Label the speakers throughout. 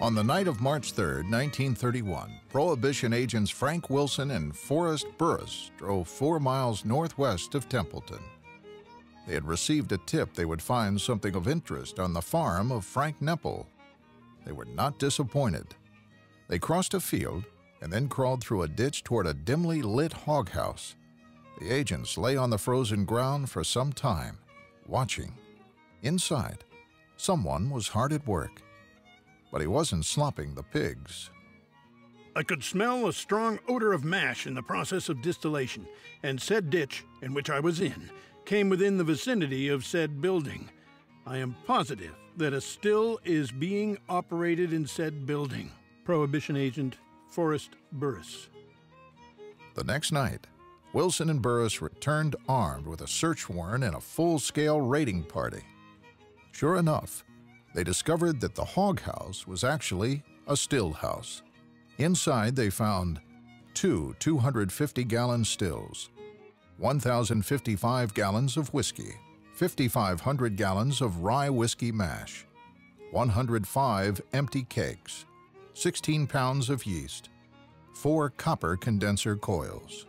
Speaker 1: On the night of March 3, 1931, Prohibition agents Frank Wilson and Forrest Burris drove 4 miles northwest of Templeton. They had received a tip they would find something of interest on the farm of Frank Nepple. They were not disappointed. They crossed a field and then crawled through a ditch toward a dimly lit hoghouse. The agents lay on the frozen ground for some time, watching. Inside, someone was hard at work, but he wasn't slopping the pigs.
Speaker 2: I could smell a strong odor of mash in the process of distillation, and said ditch, in which I was in, came within the vicinity of said building. I am positive that a still is being operated in said building. Prohibition agent Forrest Burris.
Speaker 1: The next night, Wilson and Burris returned armed with a search warrant and a full-scale raiding party. Sure enough, they discovered that the Hoghouse was actually a still house. Inside, they found 2 250-gallon stills, 1,055 gallons of whiskey, 5,500 gallons of rye whiskey mash, 105 empty kegs, 16 pounds of yeast, 4 copper condenser coils.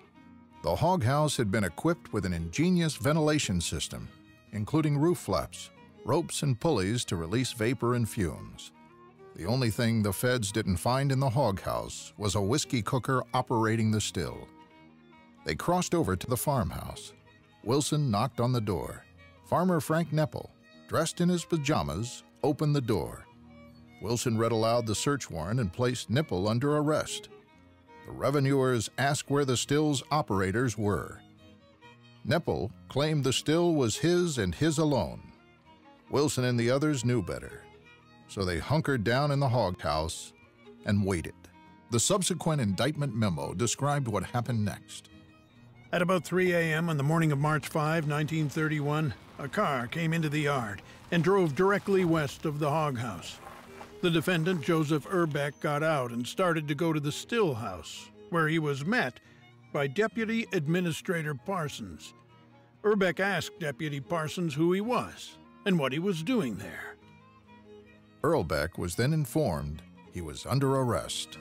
Speaker 1: The Hoghouse had been equipped with an ingenious ventilation system, including roof flaps, ropes and pulleys to release vapor and fumes. The only thing the feds didn't find in the Hoghouse was a whiskey cooker operating the still. They crossed over to the farmhouse. Wilson knocked on the door. Farmer Frank Nepple, dressed in his pajamas, opened the door. Wilson read aloud the search warrant and placed Nepple under arrest. The revenuers asked where the still's operators were. Nepple claimed the still was his and his alone. Wilson and the others knew better, so they hunkered down in the Hoghouse and waited. The subsequent indictment memo described what happened next.
Speaker 2: At about 3 a.m. on the morning of March 5, 1931, a car came into the yard and drove directly west of the Hoghouse. The defendant, Joseph Urbeck, got out and started to go to the still house, where he was met by Deputy Administrator Parsons. Urbeck asked Deputy Parsons who he was and what he was doing there.
Speaker 1: Urbeck was then informed he was under arrest.